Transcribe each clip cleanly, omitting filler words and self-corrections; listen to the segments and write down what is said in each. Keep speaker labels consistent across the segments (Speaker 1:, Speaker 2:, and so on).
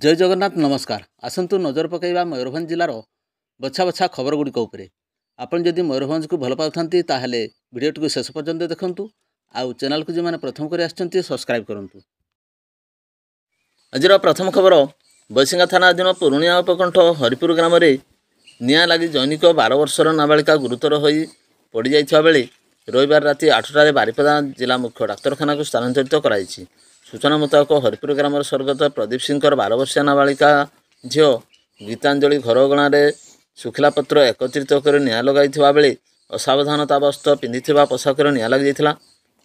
Speaker 1: जय जगन्नाथ नमस्कार। आसतु नजर पकईवा मयूरभंज जिलार बछा बछा खबर गुड़िक उपर। आपन जदि मयूरभंज को भल पाउथांती ताहले वीडियोटी को शेष पर्यंत देखंतु। आउ चैनल को जो मैंने प्रथम कर आछंती सब्सक्राइब करंतु। आजिर प्रथम खबर बसिंगा थाना अधीन पुरुणिया उपकंठ हरिपुर ग्राम रे निया लगी जैनिक 12 वर्षर नाबालिका गुरुतर होई पड़ जाइथिबा बेले रविवार राति 8टारे बारिपदा जिला मुख्य डाक्तरखाना को स्थानांतरित कराई। सूचना मुताबक हरिपुर ग्राम स्वर्गत प्रदीप सिंह 12 वर्षीय नाबालिका झील गीतांजलि घर अगणारे सुखिला पत्र एकत्रित कर निया लगाई बेले असावधानतावश पिंधि पोशाक निया लग जाइथिला।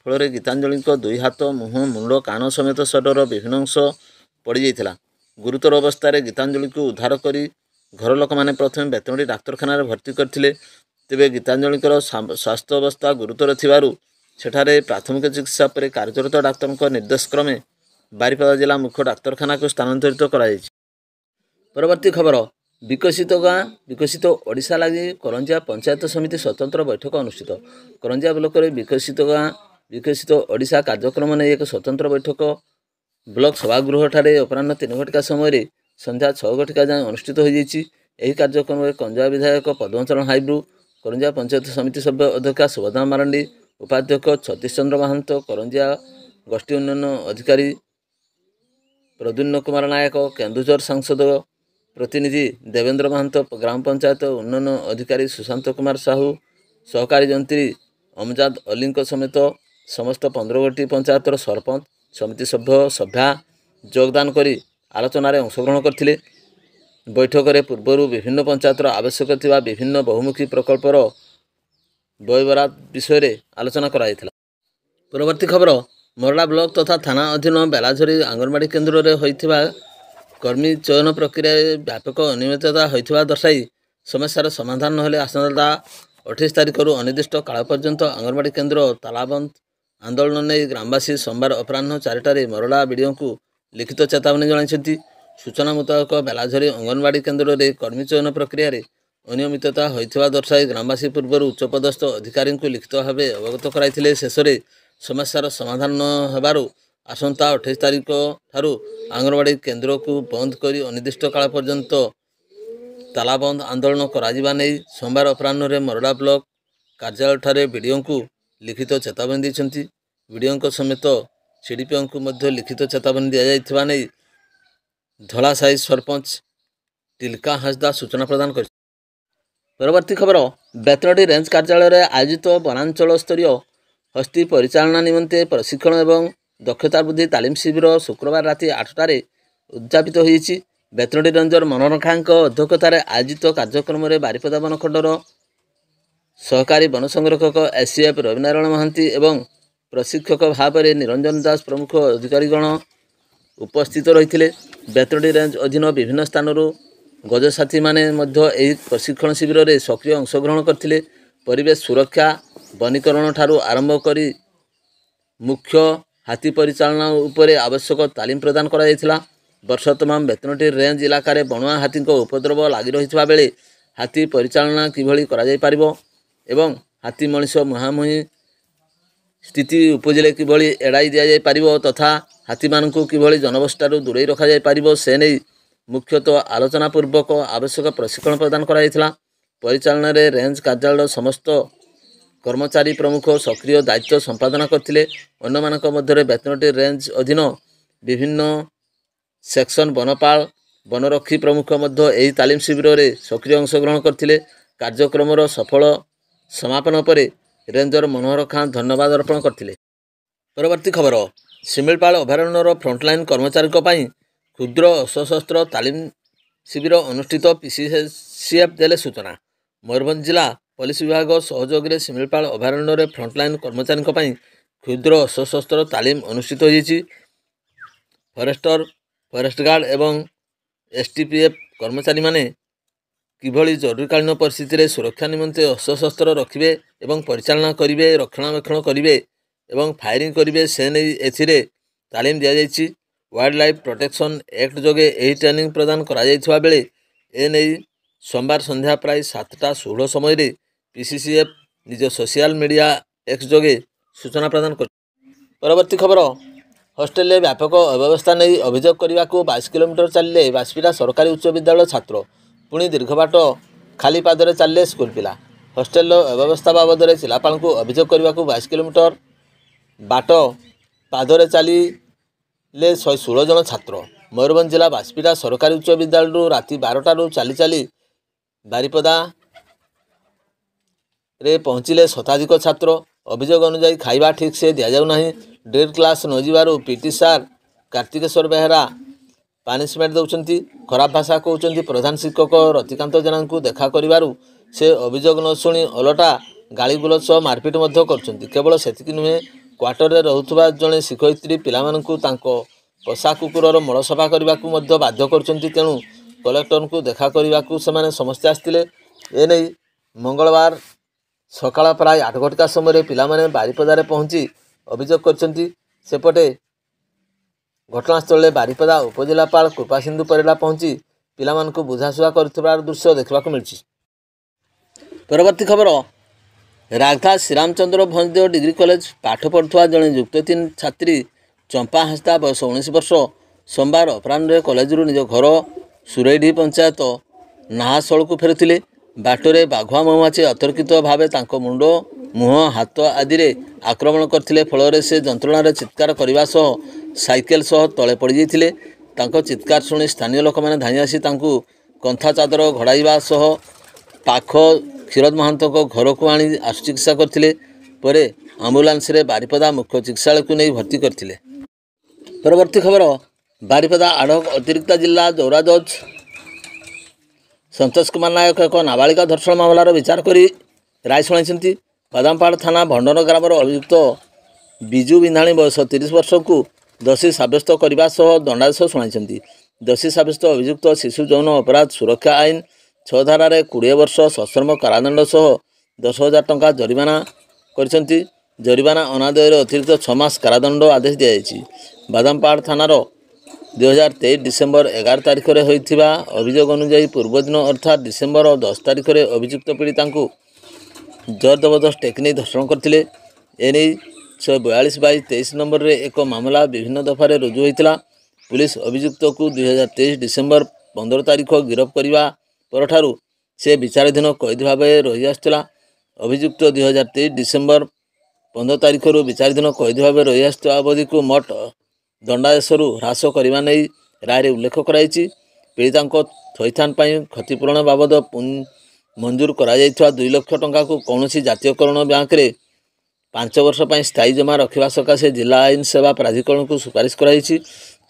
Speaker 1: फल गीतांजलि दुई हाथ मुह मुंड कान समेत शरीर विभिन्न अंश पड़ जाइथिला। गुरुतर अवस्था गीतांजलि को उद्धार करी घर लोक मैंने प्रथम बेतनटी डाक्तरखाना भर्ती करथिले। तेबे गीतांजलि स्वास्थ्य अवस्था गुरुतर थिबारु सेठारे प्राथमिक चिकित्सा पर कार्यरत डाक्तर निर्देश क्रमे बारिपदा जिला मुख्य डाक्तरखाना को स्थानांतरित कराई। परवर्ती खबर विकसित गाँ विकसित ओडिशा लगी करंजिया पंचायत समिति स्वतंत्र बैठक अनुष्ठित। करंजिया ब्लॉक रे विकसित गाँ विकसित ओडिशा कार्यक्रम ने एक स्वतंत्र बैठक ब्लॉक सभागृह ठारे अपराह्न 3 घटिका समय संध्या 6 घटिका जाए अनुष्ठित हो जाइछि। एही कार्यक्रम में कंजुआ विधायक पद्मचरण हाइब्रू, करंजिया पंचायत समिति सभ्य अध्यक्षा सुभद्रा मारांडी, उपाध्यक्ष सतीश चंद्र महांत, करंजिया गोष्ठी उन्नयन अधिकारी प्रद्युम्न कुमार नायक, केन्दुझर सांसद प्रतिनिधि देवेंद्र महांत, ग्राम पंचायत उन्नयन अधिकारी सुशांत कुमार साहू, सहकारी जंत्री अमजाद अली समेत समस्त 15 गोटी पंचायतर सरपंच समिति सभ्य सभ्या योगदान करी आलोचन अंशग्रहण करथिले। बैठक में पूर्वर विभिन्न पंचायतर आवश्यक थिबा विभिन्न बहुमुखी प्रकल्पर व्ययबराद विषय आलोचना कराइथिला। परवर्ती खबर मोरडा ब्लॉक तथा थाना अधीन बेलाझरी आंगनवाड़ी केन्द्र में होइथिबा कर्मी चयन प्रक्रिया व्यापक अनियमितता होइथिबा दर्शाई समस्यार समाधान नहेले आसंता 28 तारिख अनिर्दिष्ट काल पर्यंत आंगनवाड़ी केन्द्र तालाबंद आंदोलन नहीं ग्रामवासी सोमवार अपराह्न 4टारे मोरडा बीडीओ को लिखित चेतावनी जणाइछन्ति। सूचना मुताबक बेलाझरी अंगनवाड़ी केन्द्र में कर्मी चयन प्रक्रिया अनियमितता होइथिबा दर्शाई ग्रामवासी पूर्व उच्चपदस्थ अधिकारी को लिखित भाव अवगत कराइथिले। शेष में समस्यार समाधान न हेबारु आसंता 28 तारिख ठारू आंगनवाड़ी केन्द्र को बंद करी अनिर्दिष्ट काल पर्यंत तालाबंद आंदोलन कराजिबा नै सोमवार अपराह्न रे मोरडा ब्लॉक कार्यालय ठारे बीडीओ को लिखित चेतावनी दैछन्ति। बीडीओ समेत सीडीपीओ को मध्य लिखित चेतावनी दिया जाइथिबा नै धलासाई सरपंच टिलका हांसदा सूचना प्रदान कर। परवर्ती खबर बेतनटी रेंज कार्यालय आयोजित वनांचल स्तरीय हस्ती परिचालना निमंते प्रशिक्षण एवं दक्षता वृद्धि तालीम शिविर शुक्रवार राति 8टारे उद्यापित होइछि। बेतनटी रेंजर मनोरखा अध्यक्षतार आयोजित कार्यक्रम में बारिपदा वनखंडर सहकारी वन संरक्षक एससीएफ रविनारायण महांती एवं प्रशिक्षक भाव में निरंजन दास प्रमुख अधिकारीगण उपस्थित रही। बेतनटी रेंज अधीन विभिन्न स्थानों गजसाथी माने मध्य एही प्रशिक्षण शिविर में सक्रिय अंशग्रहण करथिले। परिवेश सुरक्षा वनीकरण ठारू आरंभ करी मुख्य हाथी परिचालना उपरे आवश्यक तालीम प्रदान करा जायथिला। वर्ष तमाम बेतनटी रेंज इलाका रे बणुआ हाथी उपद्रव लगी रहिथिबा बेले हाथी परिचालना किभली करा जाय पारिबो एवं हाथी मनुष्य मुहांमुही स्थिति उपजिले किभली एड़ाई दिया जाय पारिबो तथा हाथी मानकु किभली जनबस्तारू दूरे रखा जाय पारिबो से नै मुख्यतः आलोचना पूर्वक आवश्यक प्रशिक्षण प्रदान करा जायथिला। परिचालना रे रेंज कार्यालय समस्त कर्मचारी प्रमुख सक्रिय दायित्व संपादन करथिले। अन्य मानक मध्य बेतनटी रेंज अधीन विभिन्न सेक्शन वनपाल वनरक्षी प्रमुख मध्य एही तालीम शिविर में सक्रिय अंशग्रहण करथिले। कार्यक्रम सफल समापन पर रेंजर मनोहर खां धन्यवाद अर्पण करथिले। परवर्ती खबर शिमिलपाल अभयारण्यर फ्रंटलाइन कर्मचारी क्षुद्र सशस्त्र तालीम शिविर अनुष्ठित पीसीसीएफ देले सूचना। मयूरभंज जिला पुलिस विभाग सहयोग में शिमिलपाल अभयारण्य फ्रंटलाइन कर्मचारी क्षुद्र सशस्त्र तालीम अनुष्ठित होइछि। फरेस्टर फरेस्ट गार्ड एवं एसटीपीएफ कर्मचारी माने किभली जरूरीकालीन परिस्थिति रे सुरक्षा निमंते सशस्त्र रखिबे एवं परिचालना करिवे रक्षणाबेक्षण करिवे एवं फायरिंग करिवे से नै एथिरे तालीम दिया जाइछि। वाइल्ड लाइफ प्रोटेक्शन एक्ट जोगे एही ट्रेनिंग प्रदान करा जाइथिबा बेले ए नै सोमवार संध्या प्राय 7:16 समय रे पीसीसीएफ निज सोशल मीडिया एक्स जोगे सूचना प्रदान कर। परवर्ती खबर हस्टेल व्यापक अव्यवस्था नहीं अभियोग करने को 22 किलोमीटर चलिए बासपीटा सरकारी उच्च विद्यालय छात्र पुणी दीर्घ बाट खाली पादरे चलिए स्कूल पिला हस्टेल अव्यवस्था बाबद जिलापाल को अभियोग करने को 22 किलोमीटर बाट पादरे चलिए 116 जन छात्र मयूरभंज जिला बासपीटा सरकारी उच्च विद्यालय राति 12 चली चली बारिपदा रे पहुँचिले शताधिक छात्र अभियोग अनुजाई खाइबा ठीक से दि जाऊना ड्रिल क्लास नजिबारु पीटी सार कार्तिकेश्वर बेहेरा पानिशमेंट दौरान खराब भाषा कहते प्रधान शिक्षक रतिकांत जेना को देखा करू से अभियोग न शुणी ओलटा गाड़ी गुलज सह मारपिट कर केवल सेतिक नुहे क्वार्टर रोथुवा जड़े शिक्षयित्री पिलामानंकु तांको पोषा कुकुरर मल सफा करने को बाध्य कर तेणु कलेक्टर को देखा करने को से समस्ते आसते एने मंगलवार सकाळ प्राय 8 घटिका समय पिलामाने बारिपदारे पहुंची अभियोग करछंती सेपटे घटनास्थल बारिपदा उपजिलापाल कृपासिंधु परिडा पहुंची पिलामानकु बुझासुझा करथिबार दृश्य देखबाकु मिलछि। परवर्ती खबर रागधा श्रीरामचंद्र भंजदेव डिग्री कॉलेज पाठ पढ़ुवा जड़े युक्त 3 छात्री चंपा हांसदा बयस 19 वर्ष सोमवार अपराह्न कॉलेज निज घर सुरैढी पंचायत नाहाशल को फेरुथिले बाटरे बाघुआ महुमाछी अतर्कित भावे तांको मुंड मुह हाथ आदि रे आक्रमण करथिले फल से जंत्रणा चित्कार करने सह साइकेल सह तले पड़ जाइथिले। तांको चित्कार शुणी स्थानीय लोक मैंने धाई आसी तांको कंथा चादर घड़ाइबा सह पाख क्षीरोद महांत घर को आनी आशु चिकित्सा करथिले परे आम्बुलांस रे बारिपदा मुख्य चिकित्सालय को नहीं भर्ती करथिले। परवर्ती खबर बारिपदा आडक अतिरिक्त जिला दौरा जज संतोष कुमार नायक एक नाबालिका धर्षण मामलार विचार करी राय शुणाई। बादामपाड़ थाना भंडन ग्रामर अभियुक्त बिजू बिंधाणी बयस 30 वर्ष को दोषी सब्यस्त करने सह दंडादेश शुणाई। दोषी सब्यस्त अभियुक्त शिशु यौन अपराध सुरक्षा आईन 6 धारार 20 वर्ष सश्रम कारादंड सह 10,000 टंका जरिमाना कर जरिमाना अनादयर अतिरिक्त 6 मास कारादंड आदेश दी जाएगी। बादामपाड़ थानार 2023 डिसेम्बर 11 तारिख में होता अभियोग अनुजाई पूर्वदिन अर्थात डिसेम्बर 10 तारिख में अभियुक्त पीड़िता जोर जबरदस्त टेक्निक धर्षण करते एने 142/23 नंबर रे एक मामला विभिन्न दफारे रुजु होता। पुलिस अभियुक्त को 2023 डिसेम्बर 15 तारिख गिरफ्त करने परठारु से विचाराधीन कैदी भाव रही आसुला। अभियुक्त 2023 डिसेम्बर 15 तारिख विचाराधीन कैदी भाव रही आसुवा अवधि को मोट दंडादेशरू ह्रास करने नहीं राय उल्लेख कराई। पीड़िता थैथान क्षतिपूरण बाबद मंजूर करा 2 लाख टंका को कौन जातीयकरण बैंक रे 5 वर्ष स्थायी जमा रखा सकाशे जिला आईन सेवा प्राधिकरण को सुपारिश कराई।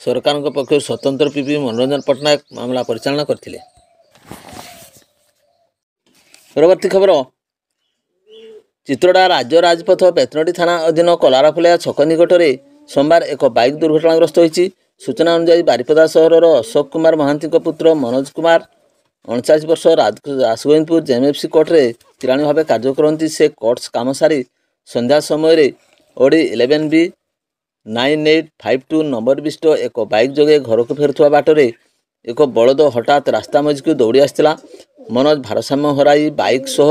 Speaker 1: सरकार पक्ष स्वतंत्र पीपी मनोरंजन पट्टनायक मामला परिचालना करथिले। परवर्ती खबर चित्रोडा राज्य राजपथ बेतनटी थाना अधीन कलाराफुलिया छक निकट में सोमवार एक बाइक दुर्घटनाग्रस्त होती। सूचना अनुसार बारिपदा सहर अशोक कुमार महांती पुत्र मनोज कुमार 39 वर्ष रासगोविंदपुर जेएमएफसी कोर्टे किराणी भाव कार्य करती। से कोर्ट्स काम सारी संध्या समय ओडी 11B 9852 नंबर विशिष्ट एक बाइक जोगे घर को फेरुवा बाटरे एक बलद हठात रास्ता मझी को दौड़ी आसला। मनोज भारसाम्य हराई बाइक सह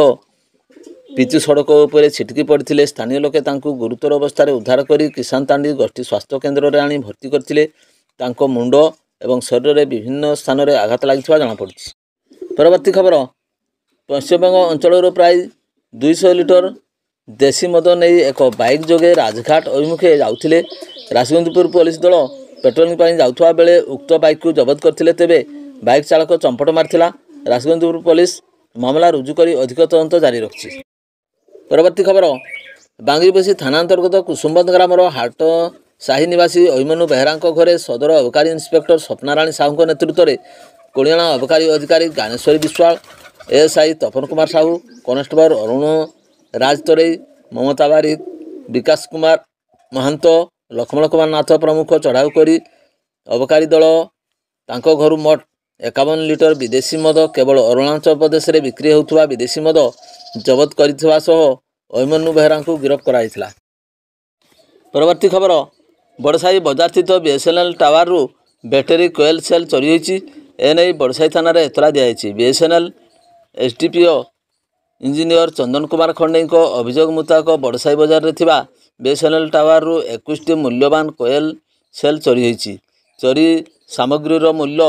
Speaker 1: पिचु सड़क उपर छिटकी पड़ते। स्थानीय लोके तांको गुरुतर अवस्था उद्धार कर किसान तांडी गोष्ठी स्वास्थ्य केन्द्र में आनी भर्ती करथिले। तांको मुंड एवं शरीर में विभिन्न स्थान में आघात लगी जमापड़ी। परवर्ती खबर पश्चिमबंग अंचल प्राय 200 लिटर देशी मद नहीं एक बाइक जोगे राजघाट अभिमुखे जाउथिले। रासगोविंदपुर पुलिस दल पेट्रोलिंग जाउथुवा बेले उक्त बाइक को जबत करथिले। तेबे बाइक चालक चंपट मारथिला। रासगोविंदपुर पुलिस मामला रुजु करी अधिक तदंत जारी रखिछि। परवर्ती खबर बांगीबसी थाना अंतर्गत कुसुमबंध ग्रामर हाट साही निवासी अभिमन्यु बेहरा घरे सदर अबकारी इन्स्पेक्टर स्वप्नाराणी साहू नेतृत्व में कोड़ियाणा अबकारी अधिकारी ज्ञानेश्वरी विश्वाल एएसआई तपन कुमार साहू कनेस्टेबल अरुण राज तोरई ममता बारिक विकास कुमार महांत लक्ष्मण कुमार नाथ प्रमुख चढ़ाऊ करी अबकारी दल तांको घरु मोट 51 लिटर विदेशी मद केवल अरुणाचल प्रदेश में बिक्री होता विदेशी मद जबत करिथिबा सह अभिमन्यु बेहरा को गिरफ्त कराइथिला। परवर्ती खबर बड़साई बजार स्थित बीएसएनएल टावर रु बैटेरी कोयल सेल चोरी होईछि। एने बड़साई थाना रे एतला दियाइछि। BSNL SDPO engineer Chandan Kumar खंडे अभियोग मुताबक बड़साई बजार रे थिबा बीएसएनएल टावर रु 21टी मूल्यवान कोयल ସେଲ୍ ଚୋରି ହୋଇଛି। ଚୋରି ସାମଗ୍ରୀର ମୂଲ୍ୟ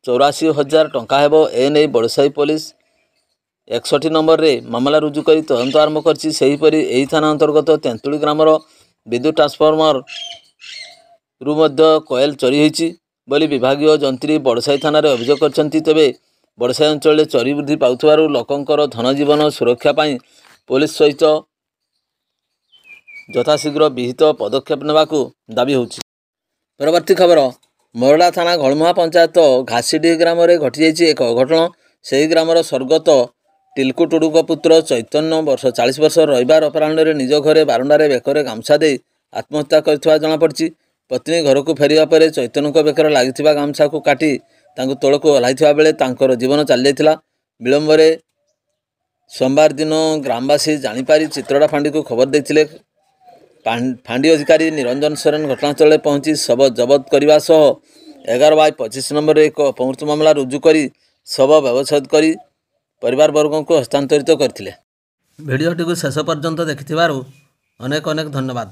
Speaker 1: 84,000 ଟଙ୍କା ହେବ। ଏନେଇ ବଡ଼ସାହି ପୋଲିସ 61 ନମ୍ବରରେ ମାମଲା ରୁଜୁ କରି ତଦନ୍ତ ଆରମ୍ଭ କରିଛି। ସେହିପରି ଏହି ଥାନା ଅନ୍ତର୍ଗତ ତେନ୍ତୁଳି ଗ୍ରାମର ବିଦ୍ୟୁତ୍ ଟ୍ରାନ୍ସଫର୍ମରରୁ ମଧ୍ୟ କଏଲ ଚୋରି ହୋଇଛି ବୋଲି ବିଭାଗୀୟ ଯନ୍ତ୍ରୀ ବଡ଼ସାହି ଥାନାରେ ଅଭିଯୋଗ କରିଛନ୍ତି। ତେବେ ବଡ଼ସାହି ଅଞ୍ଚଳରେ ଚୋରି ବୃଦ୍ଧି ପାଉଥିବାରୁ ଲୋକଙ୍କର ଧନଜୀବନ ସୁରକ୍ଷା ପାଇଁ ପୋଲିସ ସହିତ ଯଥାଶୀଘ୍ର ବିହିତ ପଦକ୍ଷେପ ନେବାକୁ ଦାବି ହେଉଛି। ପରବର୍ତ୍ତୀ ଖବର, ମରଡ଼ା ଥାନା ଘଳମୁହାଁ ପଞ୍ଚାୟତ ଘାସିଡିହି ଗ୍ରାମରେ ଘଟିଯାଇଛି ଏକ ଅଘଟଣ। ସେହି ଗ୍ରାମର ସ୍ୱର୍ଗତ ଟିଲକୁ ଟୁଡୁଙ୍କ ପୁତ୍ର ଚୈତନ୍ୟ 40 ବର୍ଷ ରବିବାର ଅପରାହ୍ନରେ ନିଜ ଘରେ ବାରଣ୍ଡାରେ ବେକରେ ଗାମୁଛା ଦେଇ ଆତ୍ମହତ୍ୟା କରିଥିବା ଜଣାପଡ଼ିଛି। ପତ୍ନୀ ଘରକୁ ଫେରିବା ପରେ ଚୈତନ୍ୟଙ୍କ ବେକରେ ଲାଗିଥିବା ଗାମୁଛାକୁ କାଟି ତାଙ୍କୁ ତଳକୁ ଓହ୍ଲାଇଥିବା ବେଳେ ତାଙ୍କର ଜୀବନ ଚାଲିଯାଇଥିଲା। ବିଳମ୍ବରେ ସୋମବାର ଦିନ ଗ୍ରାମବାସୀ ଜାଣିପାରି ଚିତ୍ରଡ଼ା ଫାଣ୍ଡିକୁ ଖବର ଦେଇଥିଲେ। ଫାଣ୍ଡି ଅଧିକାରୀ ନିରଞ୍ଜନ ସୋରେନ ଘଟଣାସ୍ଥଳରେ ପହଞ୍ଚି ଶବ ଜବତ କରିବା ସହ 11/25 ନମ୍ବରରେ ଏକ ଅପମୃତ୍ୟୁ ମାମଲା ରୁଜୁ କରି ଶବ ବ୍ୟବଚ୍ଛେଦ କରି ପରିବାରବର୍ଗଙ୍କୁ ହସ୍ତାନ୍ତରିତ କରିଥିଲେ। ଭିଡ଼ିଓଟିକୁ ଶେଷ ପର୍ଯ୍ୟନ୍ତ ଦେଖିଥିବାରୁ ଅନେକ ଧନ୍ୟବାଦ।